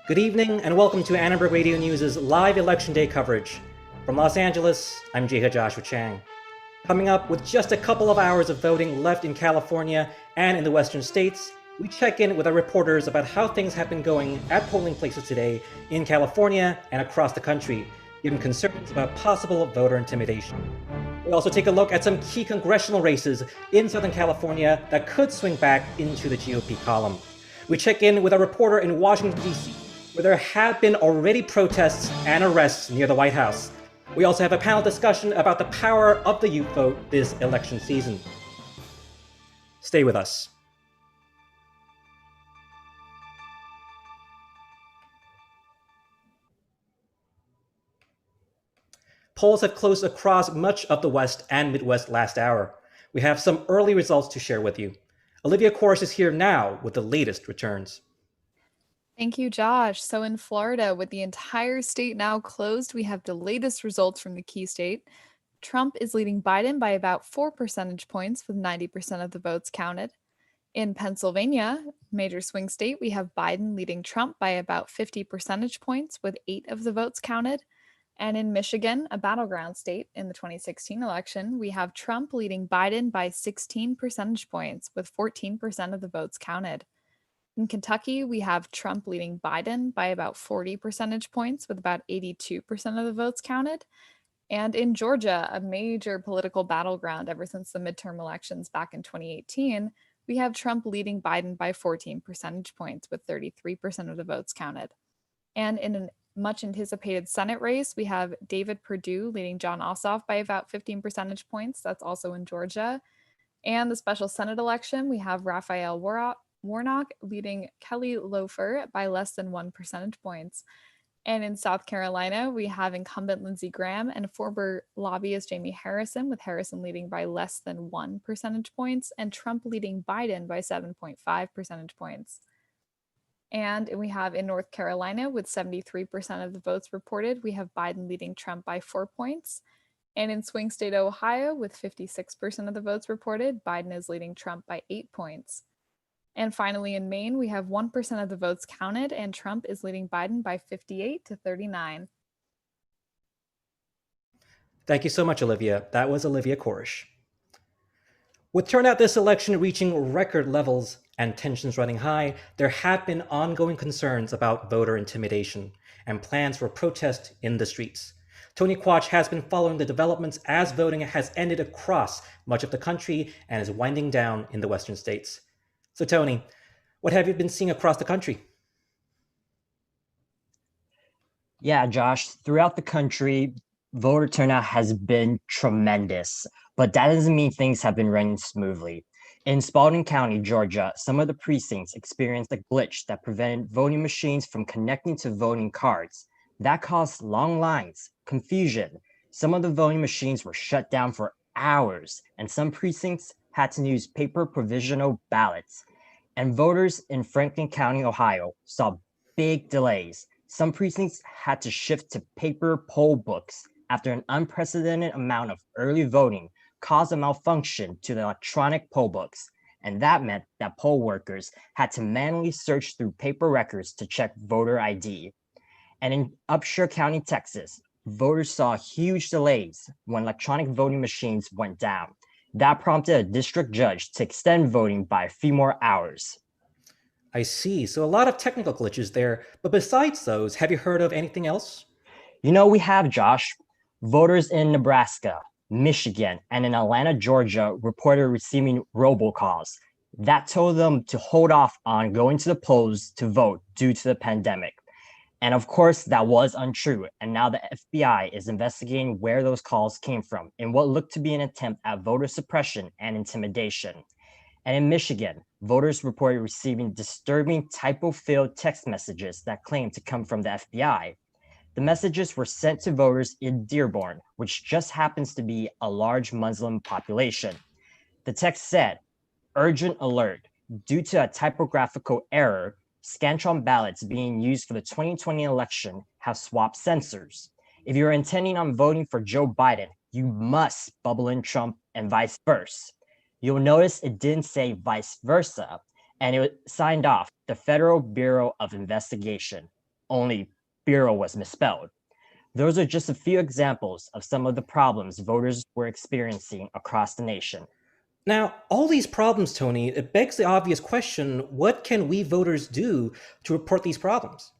Good evening and welcome to Annenberg Radio News' live Election Day coverage. From Los Angeles, I'm Jeha Joshua Chang. Coming up, with just a couple of hours of voting left in California and in the western states, we check in with our reporters about how things have been going at polling places today in California and across the country, given concerns about possible voter intimidation. We also take a look at some key congressional races in Southern California that could swing back into the GOP column. We check in with a reporter in Washington, D.C., where there have been already protests and arrests near the White House. We also have a panel discussion about the power of the youth vote this election season. Stay with us. Polls have closed across much of the West and Midwest last hour. We have some early results to share with you. Olivia Kors is here now with the latest returns. Thank you, Josh. So in Florida, with the entire state now closed, we have the latest results from the key state. Trump is leading Biden by about 4 percentage points with 90% of the votes counted. In Pennsylvania, major swing state, we have Biden leading Trump by about 50 percentage points with 8 of the votes counted. And in Michigan, a battleground state in the 2016 election, we have Trump leading Biden by 16 percentage points with 14% of the votes counted. In Kentucky, we have Trump leading Biden by about 40 percentage points with about 82% of the votes counted. And in Georgia, a major political battleground ever since the midterm elections back in 2018, we have Trump leading Biden by 14 percentage points with 33% of the votes counted. And in a much anticipated Senate race, we have David Perdue leading Jon Ossoff by about 15 percentage points. That's also in Georgia. And the special Senate election, we have Raphael Warnock leading Kelly Loeffler by less than 1 percentage points. And in South Carolina, we have incumbent Lindsey Graham and former lobbyist Jamie Harrison, with Harrison leading by less than 1 percentage points and Trump leading Biden by 7.5 percentage points. And we have in North Carolina, with 73% of the votes reported, we have Biden leading Trump by 4 points. And in swing state Ohio, with 56% of the votes reported, Biden is leading Trump by 8 points. And finally, in Maine, we have 1% of the votes counted, and Trump is leading Biden by 58 to 39. Thank you so much, Olivia. That was Olivia Korish. With turnout this election reaching record levels and tensions running high, there have been ongoing concerns about voter intimidation and plans for protest in the streets. Tony Quach has been following the developments as voting has ended across much of the country and is winding down in the western states. So Tony, what have you been seeing across the country? Yeah, Josh, throughout the country, voter turnout has been tremendous, but that doesn't mean things have been running smoothly. In Spalding County, Georgia, some of the precincts experienced a glitch that prevented voting machines from connecting to voting cards. That caused long lines, confusion. Some of the voting machines were shut down for hours, and some precincts had to use paper provisional ballots. And voters in Franklin County, Ohio, saw big delays. Some precincts had to shift to paper poll books after an unprecedented amount of early voting caused a malfunction to the electronic poll books. And that meant that poll workers had to manually search through paper records to check voter ID. And in Upshur County, Texas, voters saw huge delays when electronic voting machines went down. That prompted a district judge to extend voting by a few more hours. I see. So a lot of technical glitches there. But besides those, have you heard of anything else? You know, we have, Josh. Voters in Nebraska, Michigan, and in Atlanta, Georgia reported receiving robocalls that told them to hold off on going to the polls to vote due to the pandemic. And of course, that was untrue. And now the FBI is investigating where those calls came from in what looked to be an attempt at voter suppression and intimidation. And in Michigan, voters reported receiving disturbing typo-filled text messages that claimed to come from the FBI. The messages were sent to voters in Dearborn, which just happens to be a large Muslim population. The text said, "Urgent alert. Due to a typographical error, Scantron ballots being used for the 2020 election have swapped censors. If you're intending on voting for Joe Biden, you must bubble in Trump and vice versa." You'll notice it didn't say vice versa, and it was signed off the Federal Bureau of Investigation. only bureau was misspelled. Those are just a few examples of some of the problems voters were experiencing across the nation. Now, all these problems, Tony, it begs the obvious question, what can we voters do to report these problems?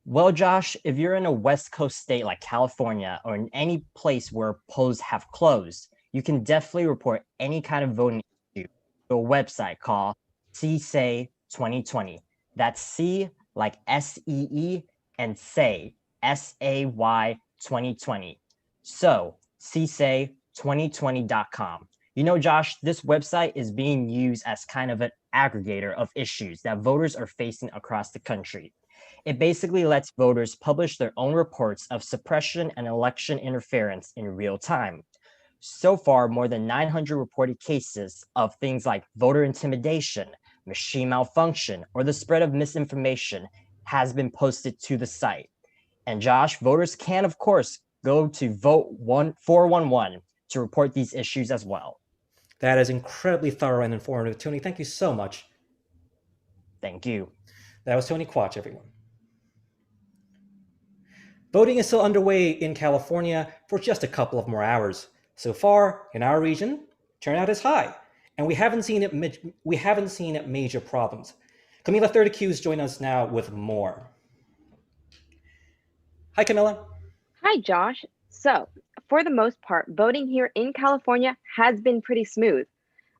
Well, Josh, if you're in a West Coast state like California or in any place where polls have closed, you can definitely report any kind of voting issue to a website called CSAY 2020. That's C like SEE and SAY, SAY 2020. So, CSAY2020.com. You know, Josh, this website is being used as kind of an aggregator of issues that voters are facing across the country. It basically lets voters publish their own reports of suppression and election interference in real time. So far, more than 900 reported cases of things like voter intimidation, machine malfunction, or the spread of misinformation has been posted to the site. And Josh, voters can, of course, go to Vote 411 to report these issues as well. That is incredibly thorough and informative, Tony. Thank you so much. Thank you. That was Tony Quach, everyone. Voting is still underway in California for just a couple of more hours. So far, in our region, turnout is high, and we haven't seen major problems. Camila Third Accused join us now with more. Hi, Camila. Hi, Josh. So, for the most part, voting here in California has been pretty smooth.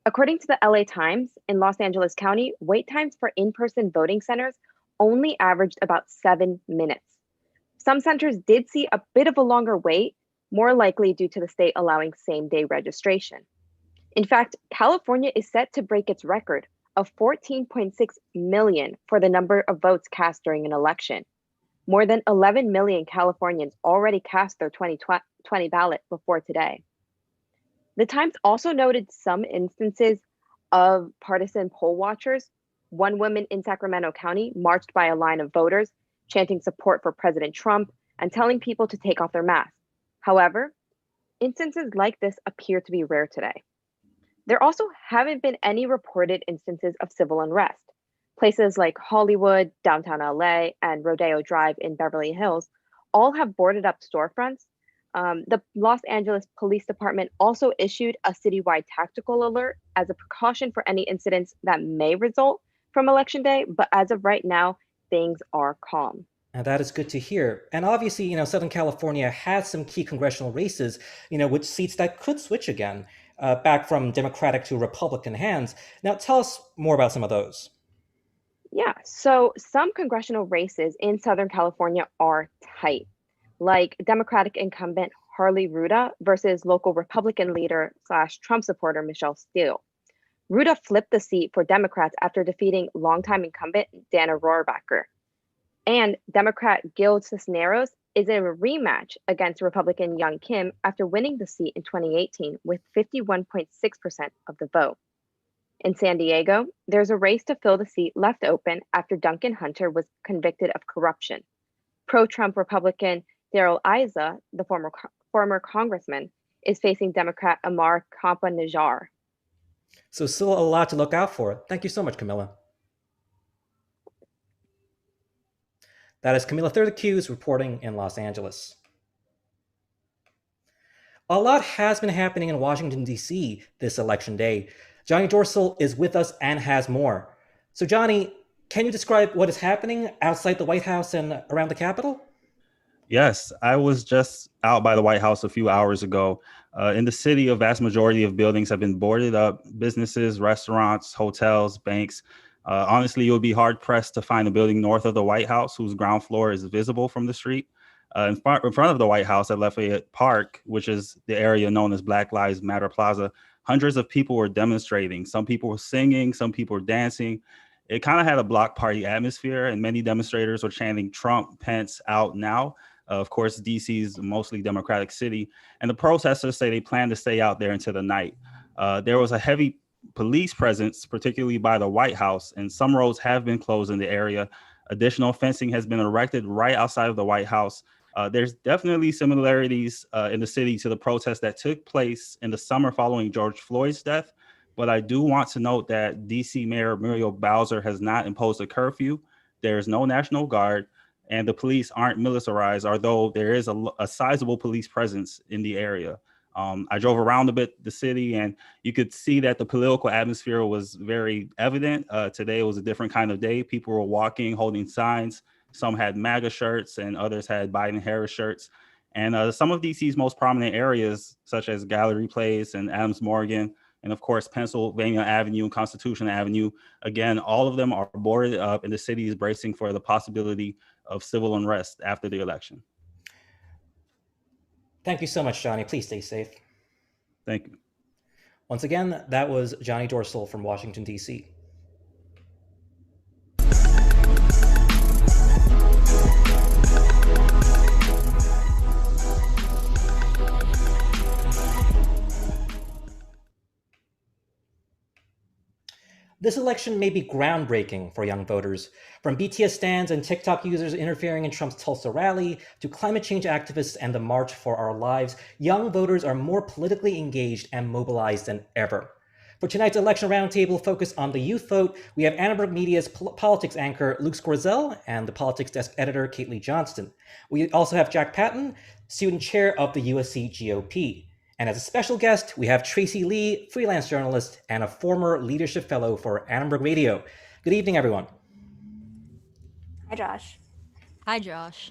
According to the LA Times, in Los Angeles County, wait times for in-person voting centers only averaged about 7 minutes. Some centers did see a bit of a longer wait, more likely due to the state allowing same-day registration. In fact, California is set to break its record of 14.6 million for the number of votes cast during an election. More than 11 million Californians already cast their 2020 ballot before today. The Times also noted some instances of partisan poll watchers. One woman in Sacramento County marched by a line of voters, chanting support for President Trump and telling people to take off their masks. However, instances like this appear to be rare today. There also haven't been any reported instances of civil unrest. Places like Hollywood, downtown LA, and Rodeo Drive in Beverly Hills all have boarded up storefronts. The Los Angeles Police Department also issued a citywide tactical alert as a precaution for any incidents that may result from Election Day, but as of right now, things are calm. And that is good to hear. And obviously, Southern California has some key congressional races, with seats that could switch again, back from Democratic to Republican hands. Now, tell us more about some of those. Yeah, so some congressional races in Southern California are tight, like Democratic incumbent Harley Ruda versus local Republican leader / Trump supporter Michelle Steele. Ruda flipped the seat for Democrats after defeating longtime incumbent Dana Rohrabacher. And Democrat Gil Cisneros is in a rematch against Republican Young Kim after winning the seat in 2018 with 51.6% of the vote. In San Diego, there's a race to fill the seat left open after Duncan Hunter was convicted of corruption. Pro-Trump Republican Darrell Issa, the former congressman, is facing Democrat Amar Kampa-Najjar. So still a lot to look out for. Thank you so much, Camila. That is Camila Third Accused reporting in Los Angeles. A lot has been happening in Washington, D.C. this election day. Johnny Dorsal is with us and has more. So Johnny, can you describe what is happening outside the White House and around the Capitol? Yes, I was just out by the White House a few hours ago. In the city, a vast majority of buildings have been boarded up. Businesses, restaurants, hotels, banks. Honestly, you'll be hard pressed to find a building north of the White House whose ground floor is visible from the street. In front of the White House at Lafayette Park, which is the area known as Black Lives Matter Plaza, hundreds of people were demonstrating. Some people were singing, some people were dancing. It kind of had a block party atmosphere, and many demonstrators were chanting Trump, Pence, out now. Of course, D.C. is a mostly Democratic city, and the protesters say they plan to stay out there into the night. There was a heavy police presence, particularly by the White House, and some roads have been closed in the area. Additional fencing has been erected right outside of the White House. There's definitely similarities in the city to the protests that took place in the summer following George Floyd's death. But I do want to note that D.C. Mayor Muriel Bowser has not imposed a curfew. There's no National Guard. and the police aren't militarized, although there is a sizable police presence in the area. I drove around a bit the city, and you could see that the political atmosphere was very evident. Today was a different kind of day. People were walking, holding signs. Some had MAGA shirts, and others had Biden-Harris shirts. And some of DC's most prominent areas, such as Gallery Place and Adams Morgan, and of course, Pennsylvania Avenue and Constitution Avenue, again, all of them are boarded up, and the city is bracing for the possibility of civil unrest after the election. Thank you so much, Johnny. Please stay safe. Thank you. Once again, that was Johnny Dorsal from Washington, D.C. This election may be groundbreaking for young voters. From BTS stans and TikTok users interfering in Trump's Tulsa rally to climate change activists and the March for Our Lives, young voters are more politically engaged and mobilized than ever. For tonight's election roundtable focused on the youth vote, we have Annenberg Media's politics anchor Luke Scorzel and the politics desk editor Caitley Johnston. We also have Jack Patton, student chair of the USC GOP. And as a special guest, we have Tracy Lee, freelance journalist and a former leadership fellow for Annenberg Radio. Good evening, everyone. Hi, Josh. Hi, Josh.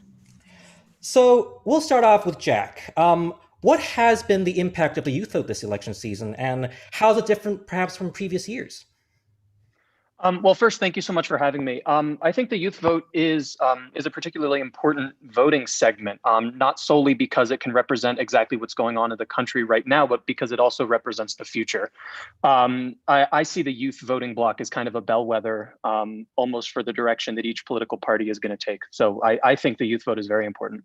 So we'll start off with Jack. What has been the impact of the youth vote this election season, and how is it different perhaps from previous years? Well, first, thank you so much for having me. I think the youth vote is a particularly important voting segment, not solely because it can represent exactly what's going on in the country right now, but because it also represents the future. I see the youth voting bloc as kind of a bellwether, almost for the direction that each political party is going to take. So I think the youth vote is very important.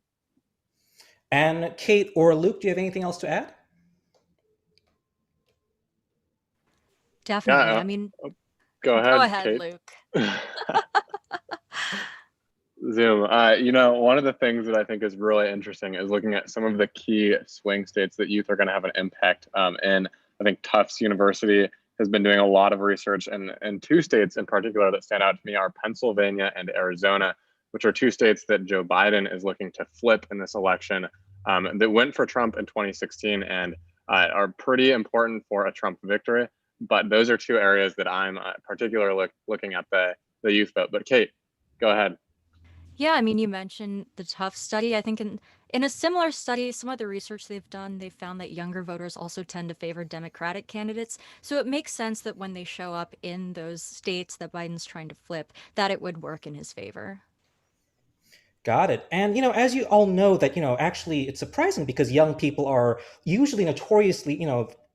And Kate or Luke, do you have anything else to add? Definitely. Yeah, I mean, go ahead, Kate. Luke. Zoom. One of the things that I think is really interesting is looking at some of the key swing states that youth are going to have an impact. And I think Tufts University has been doing a lot of research, and two states in particular that stand out to me are Pennsylvania and Arizona, which are two states that Joe Biden is looking to flip in this election, that went for Trump in 2016 and are pretty important for a Trump victory. But those are two areas that I'm particularly looking at the youth vote. But Kate, go ahead. Yeah, I mean, you mentioned the Tufts study. I think in a similar study, some of the research they've done, they found that younger voters also tend to favor Democratic candidates. So it makes sense that when they show up in those states that Biden's trying to flip, that it would work in his favor. Got it. And, as you all know that, actually it's surprising because young people are usually notoriously,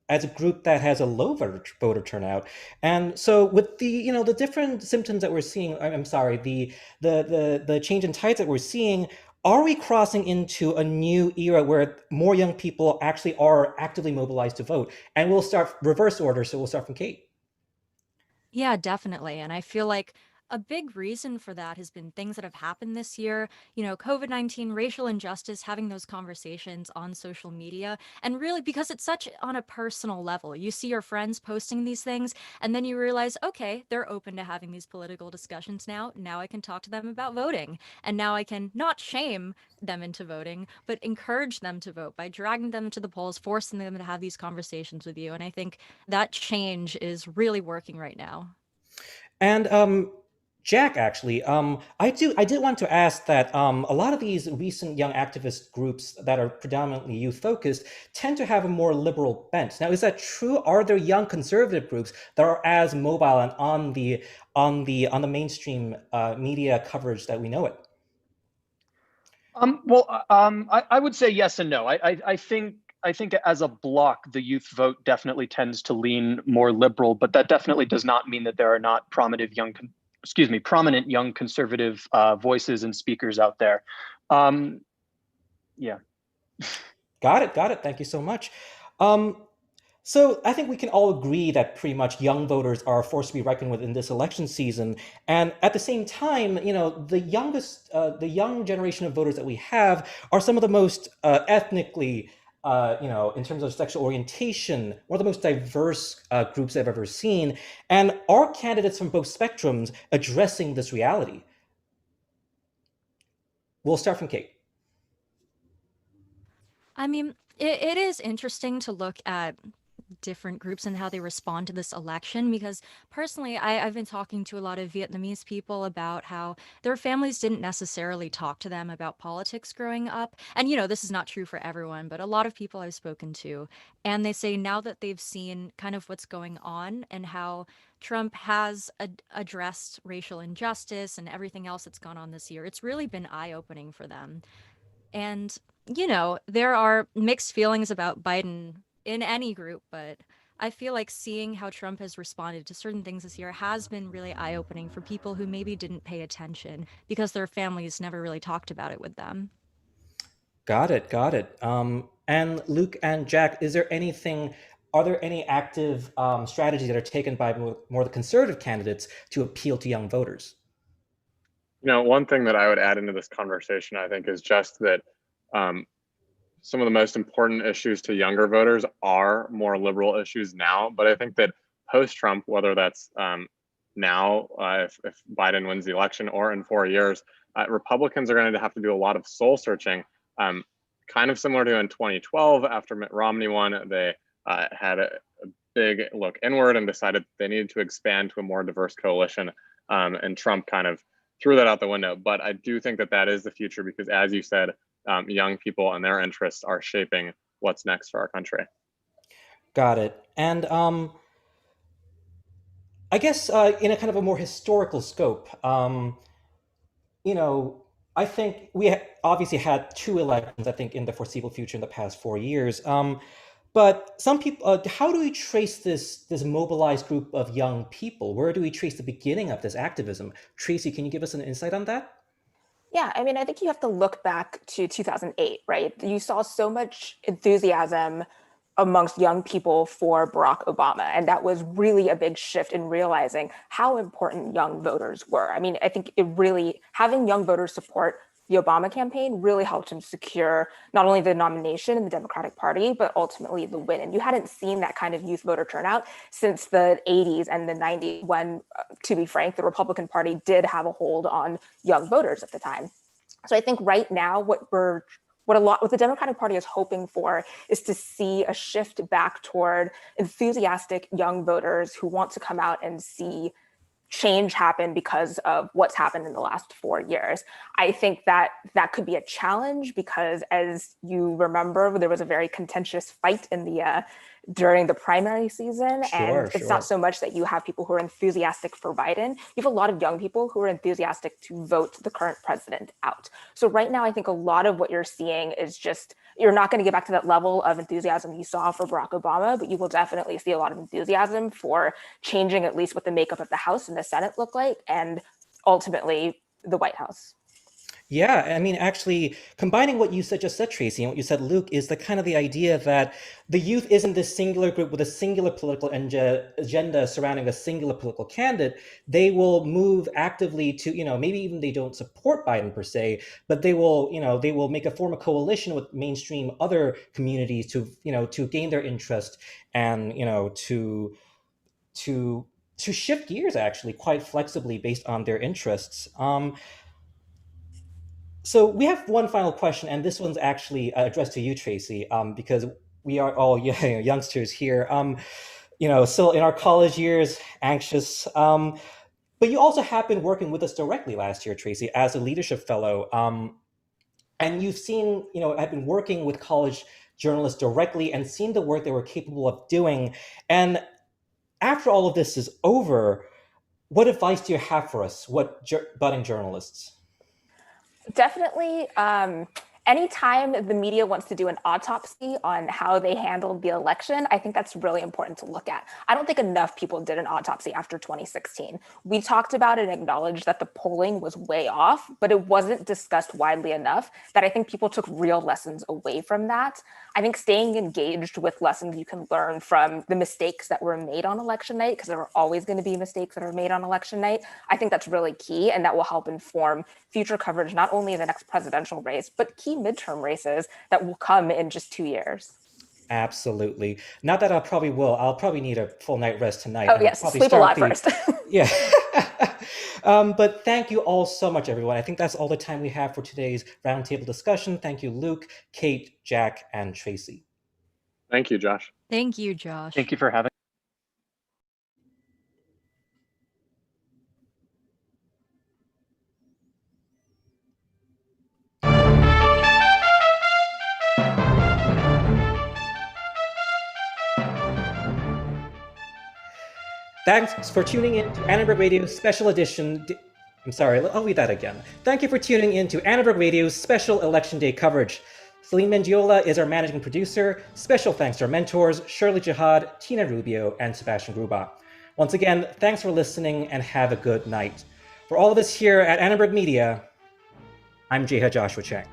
as a group that has a low voter turnout. And so with the, the different symptoms that we're seeing, I'm sorry, the change in tides that we're seeing, are we crossing into a new era where more young people actually are actively mobilized to vote? And we'll start reverse order. So we'll start from Kate. Yeah, definitely. And I feel like a big reason for that has been things that have happened this year, COVID-19, racial injustice, having those conversations on social media, and really because it's such on a personal level. You see your friends posting these things, and then you realize, okay, they're open to having these political discussions now. Now I can talk to them about voting, and now I can not shame them into voting, but encourage them to vote by dragging them to the polls, forcing them to have these conversations with you. And I think that change is really working right now. And Jack, actually, I did want to ask that a lot of these recent young activist groups that are predominantly youth focused tend to have a more liberal bent. Now, is that true? Are there young conservative groups that are as mobile and on the mainstream media coverage that we know it? I would say yes and no. I think as a bloc, the youth vote definitely tends to lean more liberal, but that definitely does not mean that there are not prominent young conservative voices and speakers out there. Yeah. Got it. Thank you so much. So I think we can all agree that pretty much young voters are a force to be reckoned with in this election season. And at the same time, the young generation of voters that we have are some of the most ethnically, in terms of sexual orientation, one of the most diverse groups I've ever seen. And are candidates from both spectrums addressing this reality? We'll start from Kate. I mean, it is interesting to look at different groups and how they respond to this election because personally I've been talking to a lot of Vietnamese people about how their families didn't necessarily talk to them about politics growing up. And this is not true for everyone, but a lot of people I've spoken to, and they say now that they've seen kind of what's going on and how Trump has addressed racial injustice and everything else that's gone on this year, it's really been eye-opening for them. And there are mixed feelings about Biden in any group, but I feel like seeing how Trump has responded to certain things this year has been really eye-opening for people who maybe didn't pay attention because their families never really talked about it with them. Got it. And Luke and Jack, are there any active strategies that are taken by more the conservative candidates to appeal to young voters? One thing that I would add into this conversation, I think, is just that some of the most important issues to younger voters are more liberal issues now. But I think that post-Trump, whether that's now, if Biden wins the election, or in 4 years, Republicans are going to have to do a lot of soul searching, kind of similar to in 2012 after Mitt Romney won. They had a big look inward and decided they needed to expand to a more diverse coalition. And Trump kind of threw that out the window. But I do think that is the future because, as you said, young people and their interests are shaping what's next for our country. Got it. And I guess in a kind of a more historical scope, I think we obviously had 2 elections, I think, in the foreseeable future in the past 4 years. But some people, how do we trace this mobilized group of young people? Where do we trace the beginning of this activism? Tracy, can you give us an insight on that? Yeah, I mean, I think you have to look back to 2008, right? You saw so much enthusiasm amongst young people for Barack Obama. And that was really a big shift in realizing how important young voters were. I mean, I think having young voters support the Obama campaign really helped him secure not only the nomination in the Democratic Party, but ultimately the win. And you hadn't seen that kind of youth voter turnout since the 80s and the 90s when, to be frank, the Republican Party did have a hold on young voters at the time. So I think right now what the Democratic Party is hoping for is to see a shift back toward enthusiastic young voters who want to come out and see change happen because of what's happened in the last 4 years. I think that could be a challenge because, as you remember, there was a very contentious fight during the primary season. It's not so much that you have people who are enthusiastic for Biden. You have a lot of young people who are enthusiastic to vote the current president out. So right now, I think a lot of what you're seeing is just, you're not going to get back to that level of enthusiasm you saw for Barack Obama, but you will definitely see a lot of enthusiasm for changing at least what the makeup of the House and the Senate look like, and ultimately the White House. Yeah, I mean, actually, combining what you just said, Tracy, and what you said, Luke, is the idea that the youth isn't this singular group with a singular political agenda surrounding a singular political candidate. They will move actively to, maybe even they don't support Biden per se, but they will form a coalition with mainstream other communities to gain their interest and, to shift gears actually quite flexibly based on their interests. So we have one final question, and this one's actually addressed to you, Tracy, because we are all youngsters here, still in our college years, anxious. But you also have been working with us directly last year, Tracy, as a leadership fellow. And you've seen, have been working with college journalists directly and seen the work they were capable of doing. And after all of this is over, what advice do you have for us, budding journalists? Definitely. Anytime the media wants to do an autopsy on how they handled the election, I think that's really important to look at. I don't think enough people did an autopsy after 2016. We talked about it and acknowledged that the polling was way off, but it wasn't discussed widely enough that I think people took real lessons away from that. I think staying engaged with lessons you can learn from the mistakes that were made on election night, because there are always going to be mistakes that are made on election night, I think that's really key, and that will help inform future coverage, not only of the next presidential race, but key midterm races that will come in just 2 years. Absolutely. Not that I'll probably need a full night rest tonight. Oh yes, sleep a lot first. Yeah. But thank you all so much, everyone. I think that's all the time we have for today's roundtable discussion. Thank you, Luke, Kate, Jack, and Tracy. Thank you, Josh. Thank you, Josh. Thank you for having. Thanks for tuning in to Annenberg Radio's special edition. I'm sorry, I'll read that again. Thank you for tuning in to Annenberg Radio's special Election Day coverage. Celine Mendiola is our managing producer. Special thanks to our mentors, Shirley Jihad, Tina Rubio, and Sebastian Gruba. Once again, thanks for listening and have a good night. For all of us here at Annenberg Media, I'm Jeha Joshua Chang.